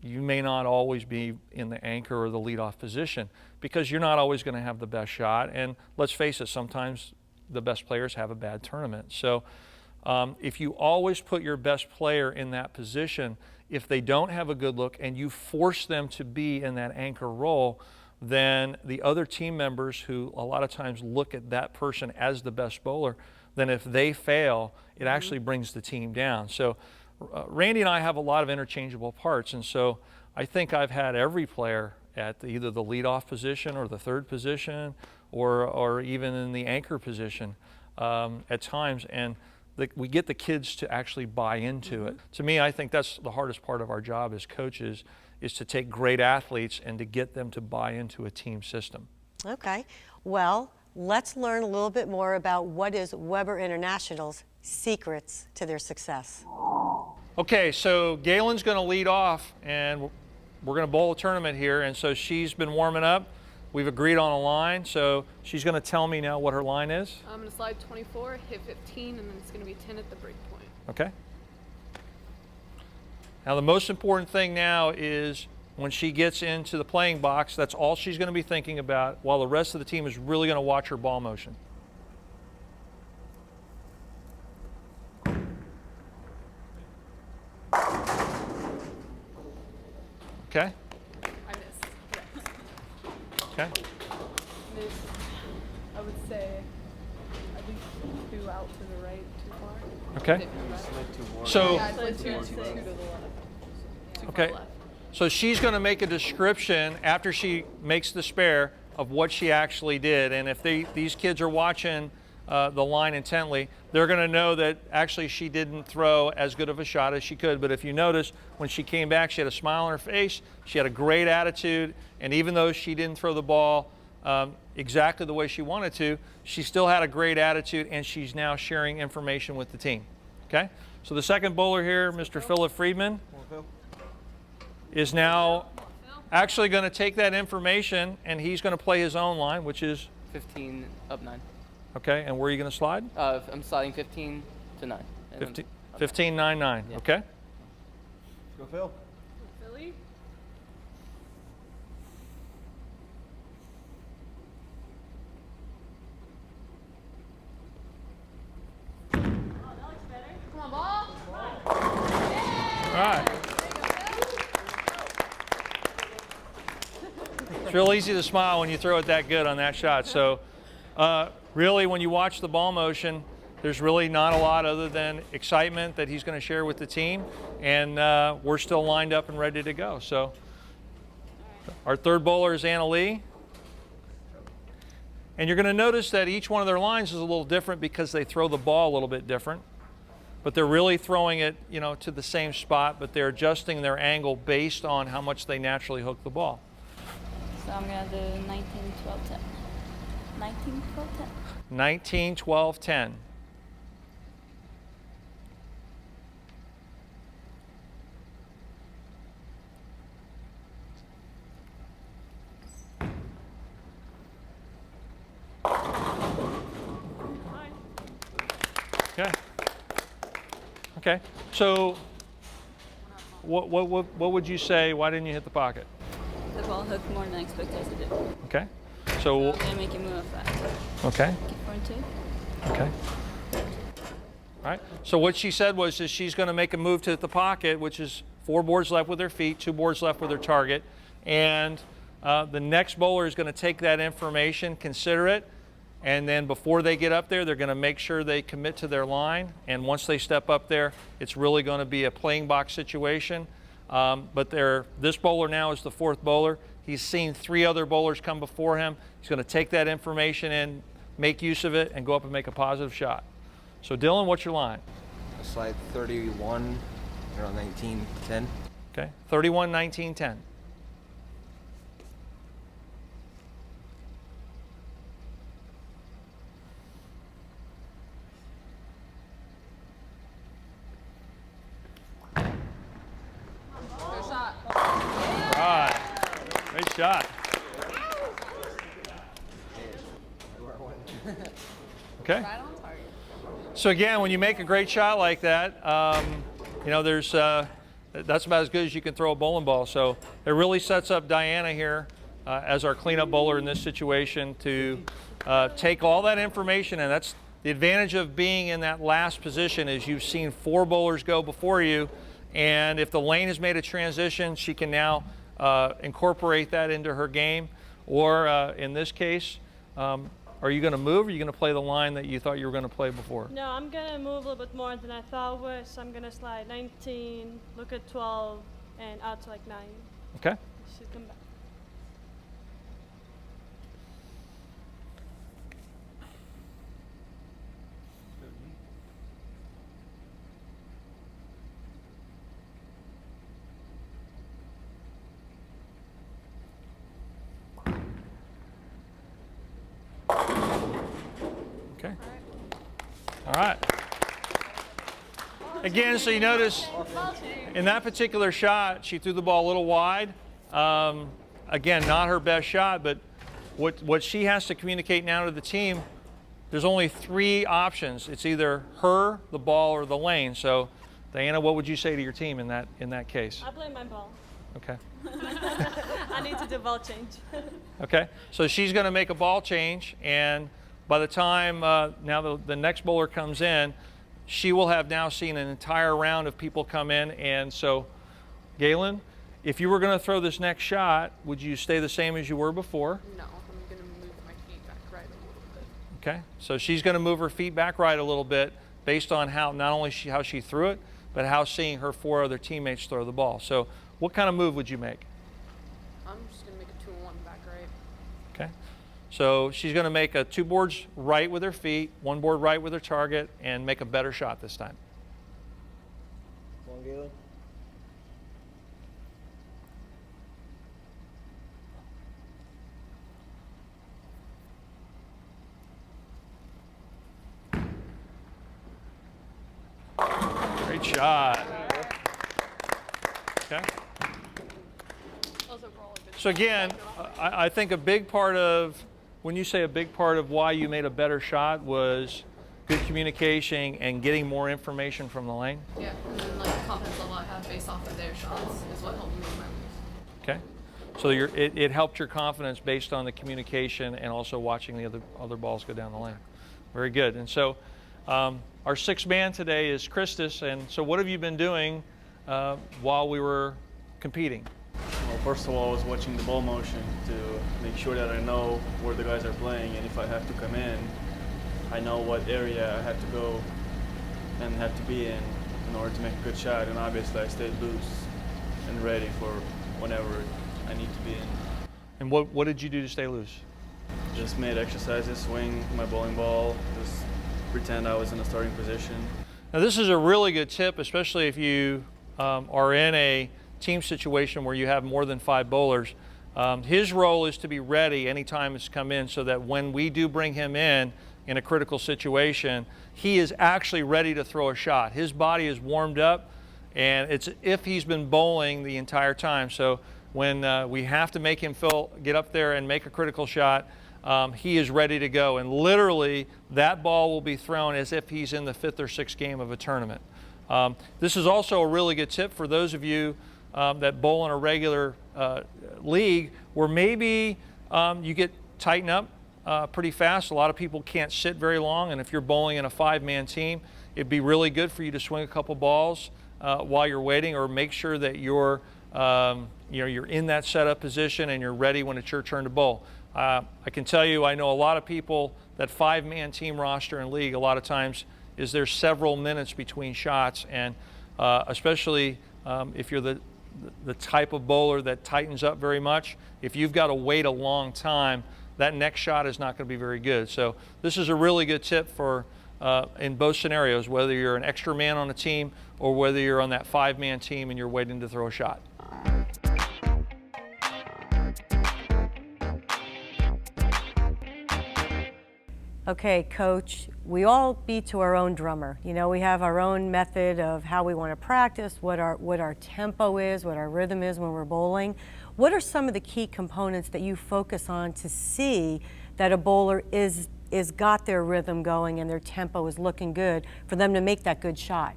you may not always be in the anchor or the leadoff position because you're not always going to have the best shot. And let's face it, sometimes the best players have a bad tournament. So if you always put your best player in that position, if they don't have a good look and you force them to be in that anchor role, then the other team members who a lot of times look at that person as the best bowler, then if they fail, it actually brings the team down. So Randy and I have a lot of interchangeable parts, and so I think I've had every player at either the leadoff position or the third position or even in the anchor position at times, and we get the kids to actually buy into it. To me, I think that's the hardest part of our job as coaches, is to take great athletes and to get them to buy into a team system. Okay, well, let's learn a little bit more about what is Weber International's secrets to their success. Okay, so Galen's going to lead off, and we're going to bowl a tournament here, and so she's been warming up. We've agreed on a line, so she's going to tell me now what her line is. I'm going to slide 24, hit 15, and then it's going to be 10 at the break point. Okay. Now the most important thing now is when she gets into the playing box, that's all she's going to be thinking about, while the rest of the team is really going to watch her ball motion. Okay? I missed. Yes. Okay. Missed, I would say, at least 2 out to the right, too far. Okay. So, Yeah, I slid 2 to the left. okay. So she's going to make a description after she makes the spare of what she actually did. And if these kids are watching the line intently, they're going to know that actually she didn't throw as good of a shot as she could. But if you notice, when she came back, she had a smile on her face, she had a great attitude, and even though she didn't throw the ball exactly the way she wanted to, she still had a great attitude, and she's now sharing information with the team. Okay? So the second bowler here, Mr. Philip Friedman, is now actually going to take that information, and he's going to play his own line, which is 15 up 9. okay. And where are you going to slide? I'm sliding 15 to 9. 15, 9, 9. Yeah. Okay. Go Phil. Philly? All right. It's real easy to smile when you throw it that good on that shot. So really, when you watch the ball motion, there's really not a lot other than excitement that he's going to share with the team, and we're still lined up and ready to go. So our third bowler is Anna Lee. And you're going to notice that each one of their lines is a little different because they throw the ball a little bit different. But they're really throwing it, to the same spot, but they're adjusting their angle based on how much they naturally hook the ball. So I'm gonna do 19, 12, 10. 19, 12, 10. 19, 12, 10. Okay. Okay. So, what would you say? Why didn't you hit the pocket? The ball hooked more than I expected to do. Okay. So So, I'm gonna make it move fast. okay. Keep going two. Okay. All right. So what she said was that she's going to make a move to the pocket, which is 4 boards left with her feet, 2 boards left with her target, and the next bowler is going to take that information, consider it, and then before they get up there, they're going to make sure they commit to their line. And once they step up there, it's really going to be a playing box situation. But this bowler now is the 4th bowler. He's seen 3 other bowlers come before him. He's going to take that information in, make use of it, and go up and make a positive shot. So Dylan, what's your line? Slide 31, around 19, 10. Okay, 31, 19, 10. Right. Great shot. Okay. So again, when you make a great shot like that, you know, that's about as good as you can throw a bowling ball. So it really sets up Diana here as our cleanup bowler in this situation to take all that information, and that's the advantage of being in that last position is you've seen 4 bowlers go before you, and if the lane has made a transition, she can now incorporate that into her game. Or in this case, are you going to move, or are you going to play the line that you thought you were going to play before? No, I'm going to move a little bit more than I thought I would, so I'm going to slide 19, look at 12, and out to like 9. Okay. Should come back. Okay. All right. Again, so you notice in that particular shot, she threw the ball a little wide. Again, not her best shot, but what she has to communicate now to the team, there's only 3 options. It's either her, the ball, or the lane. So, Diana, what would you say to your team in that case? I blame my ball. Okay. I need to do ball change. Okay. So she's going to make a ball change, and by the time now the next bowler comes in, she will have now seen an entire round of people come in. And so, Galen, if you were going to throw this next shot, would you stay the same as you were before? No, I'm going to move my feet back right a little bit. Okay. So she's going to move her feet back right a little bit based on how not only how she threw it, but how seeing her 4 other teammates throw the ball. So what kind of move would you make? I'm just going to make a 2-1 back right. Okay. So she's going to make 2 boards right with her feet, 1 board right with her target, and make a better shot this time. Come on, Galen. Great shot. Okay. So again, I think a big part of, when you say a big part of why you made a better shot was good communication and getting more information from the lane? Yeah, and then like the confidence level I have based off of their shots is what helped me with my moves. Okay. So it helped your confidence based on the communication and also watching the other balls go down the lane. Very good. And so our 6th man today is Christus. And so what have you been doing while we were competing? Well, first of all, I was watching the ball motion to make sure that I know where the guys are playing, and if I have to come in, I know what area I have to go and have to be in order to make a good shot. And obviously, I stayed loose and ready for whenever I need to be in. And what did you do to stay loose? Just made exercises, swing my bowling ball, just pretend I was in a starting position. Now, this is a really good tip, especially if you are in a team situation where you have more than 5 bowlers. His role is to be ready anytime it's come in, so that when we do bring him in a critical situation, he is actually ready to throw a shot. His body is warmed up, and it's if he's been bowling the entire time. So when we have to make him get up there and make a critical shot, he is ready to go. And literally, that ball will be thrown as if he's in the 5th or 6th game of a tournament. This is also a really good tip for those of you that bowl in a regular league where maybe you get tightened up pretty fast. A lot of people can't sit very long, and if you're bowling in a 5-man team, it'd be really good for you to swing a couple balls while you're waiting, or make sure that you're you're in that setup position and you're ready when it's your turn to bowl. I can tell you, I know a lot of people that 5-man team roster in league, a lot of times is there's several minutes between shots, and especially if you're the type of bowler that tightens up very much, if you've got to wait a long time, that next shot is not going to be very good. So this is a really good tip for in both scenarios, whether you're an extra man on a team or whether you're on that 5-man team and you're waiting to throw a shot. Okay, Coach, we all beat to our own drummer. You know, we have our own method of how we want to practice, what our tempo is, what our rhythm is when we're bowling. What are some of the key components that you focus on to see that a bowler is got their rhythm going and their tempo is looking good for them to make that good shot?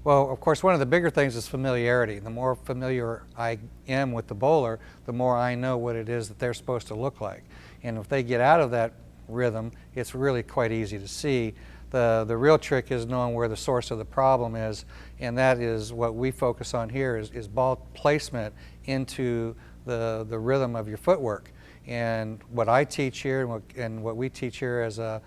Well, of course, one of the bigger things is familiarity. The more familiar I am with the bowler, the more I know what it is that they're supposed to look like. And if they get out of that rhythm, it's really quite easy to see. The real trick is knowing where the source of the problem is, and that is what we focus on here is ball placement into the rhythm of your footwork. And what I teach here and what we teach here as a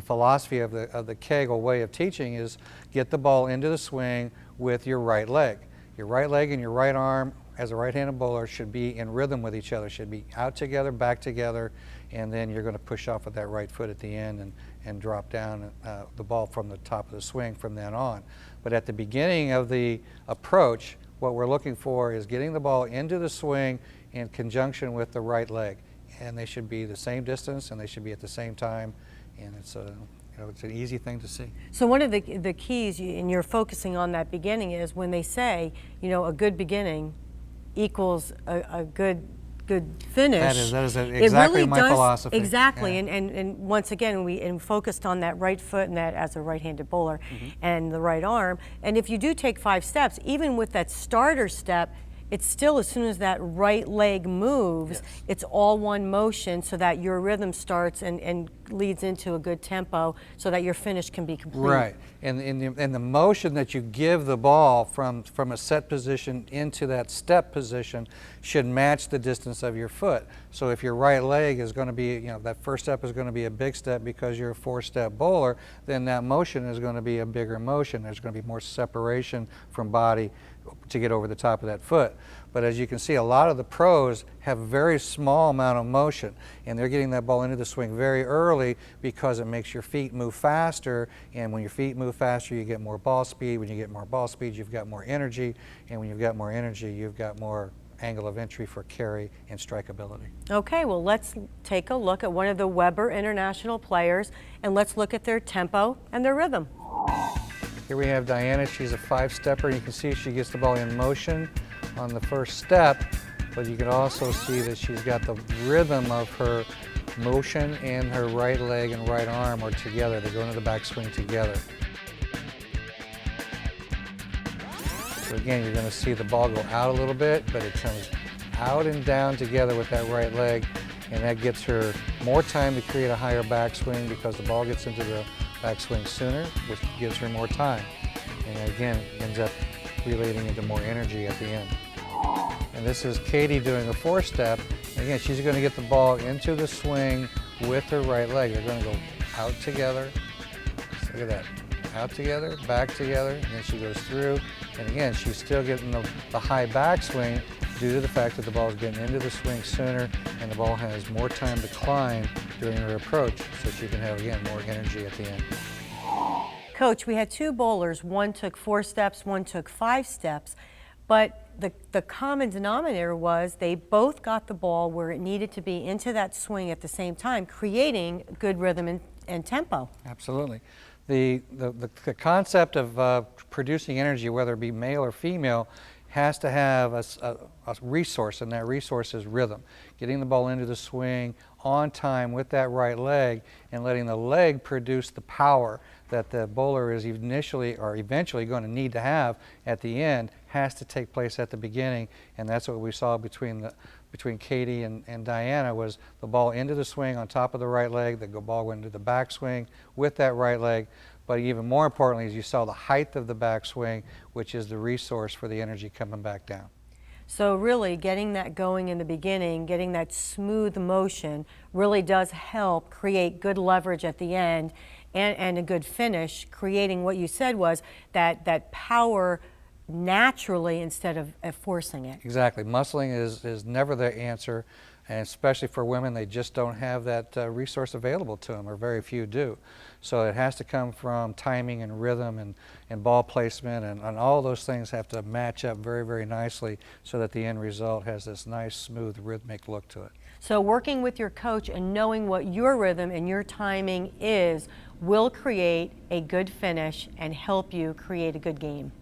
philosophy of the Kegel way of teaching is get the ball into the swing with your right leg. Your right leg and your right arm as a right-handed bowler should be in rhythm with each other, should be out together, back together, and then you're going to push off with that right foot at the end and drop down the ball from the top of the swing from then on. But at the beginning of the approach, what we're looking for is getting the ball into the swing in conjunction with the right leg. And they should be the same distance and they should be at the same time, and it's it's an easy thing to see. So one of the keys, and you're focusing on that beginning, is when they say, a good beginning equals a good finish. That is exactly my philosophy. Exactly, yeah. and once again, we focused on that right foot and that as a right-handed bowler, and the right arm. And if you do take 5 steps, even with that starter step, it's still, as soon as that right leg moves, it's all one motion so that your rhythm starts and leads into a good tempo so that your finish can be complete. Right, and the motion that you give the ball from a set position into that step position should match the distance of your foot. So if your right leg is going to be, that first step is going to be a big step because you're a 4-step bowler, then that motion is going to be a bigger motion. There's going to be more separation from body to get over the top of that foot. But as you can see, a lot of the pros have a very small amount of motion, and they're getting that ball into the swing very early because it makes your feet move faster, and when your feet move faster, you get more ball speed. When you get more ball speed, you've got more energy, and when you've got more energy, you've got more angle of entry for carry and strikeability. Okay, well, let's take a look at one of the Weber International players, and let's look at their tempo and their rhythm. Here we have Diana. She's a 5-stepper, and you can see she gets the ball in motion on the first step, but you can also see that she's got the rhythm of her motion and her right leg and right arm are together. They go into the backswing together. So again, you're going to see the ball go out a little bit, but it comes out and down together with that right leg, and that gives her more time to create a higher backswing because the ball gets into the backswing sooner, which gives her more time. And again, ends up relating into more energy at the end. And this is Katie doing a 4-step. Again, she's going to get the ball into the swing with her right leg. They're going to go out together. Look at that. Out together, back together, and then she goes through. And again, she's still getting the high backswing due to the fact that the ball is getting into the swing sooner and the ball has more time to climb during her approach, so she can have, again, more energy at the end. Coach, we had 2 bowlers. One took 4 steps, one took 5 steps. But the common denominator was they both got the ball where it needed to be into that swing at the same time, creating good rhythm and tempo. Absolutely. The concept of producing energy, whether it be male or female, has to have a resource, and that resource is rhythm. Getting the ball into the swing on time with that right leg and letting the leg produce the power that the bowler is initially or eventually going to need to have at the end has to take place at the beginning, and that's what we saw between Katie and Diana, was the ball into the swing on top of the right leg, the ball went into the backswing with that right leg, but even more importantly is you saw the height of the backswing, which is the resource for the energy coming back down. So really getting that going in the beginning, getting that smooth motion really does help create good leverage at the end and a good finish, creating what you said was that power naturally instead of forcing it. Exactly. Muscling is never the answer, and especially for women, they just don't have that resource available to them, or very few do. So it has to come from timing and rhythm and ball placement, and all those things have to match up very, very nicely so that the end result has this nice, smooth, rhythmic look to it. So working with your coach and knowing what your rhythm and your timing is will create a good finish and help you create a good game.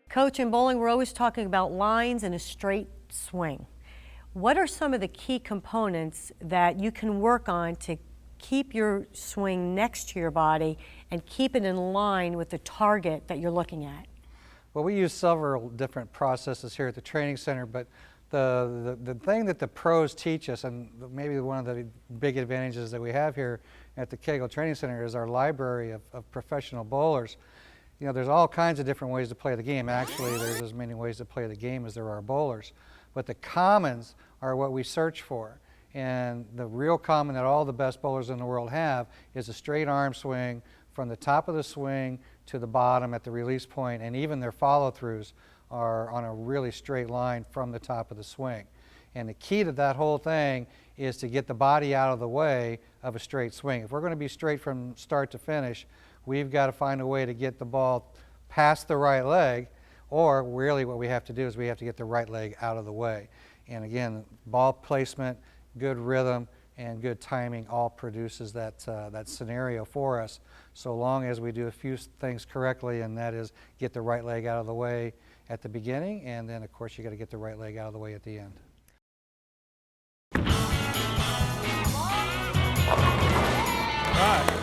Coach, in bowling, we're always talking about lines and a straight swing. What are some of the key components that you can work on to keep your swing next to your body and keep it in line with the target that you're looking at? Well, we use several different processes here at the training center, but the thing that the pros teach us, and maybe one of the big advantages that we have here at the Kegel Training Center, is our library of professional bowlers. You know, there's all kinds of different ways to play the game. Actually, there's as many ways to play the game as there are bowlers. But the commons are what we search for. And the real common that all the best bowlers in the world have is a straight arm swing from the top of the swing to the bottom at the release point, and even their follow-throughs are on a really straight line from the top of the swing. And the key to that whole thing is to get the body out of the way of a straight swing. If we're going to be straight from start to finish, we've got to find a way to get the ball past the right leg, or really what we have to do is we have to get the right leg out of the way. And again, ball placement, good rhythm, and good timing all produces that scenario for us, so long as we do a few things correctly, and that is get the right leg out of the way at the beginning, and then of course you got to get the right leg out of the way at the end. Right.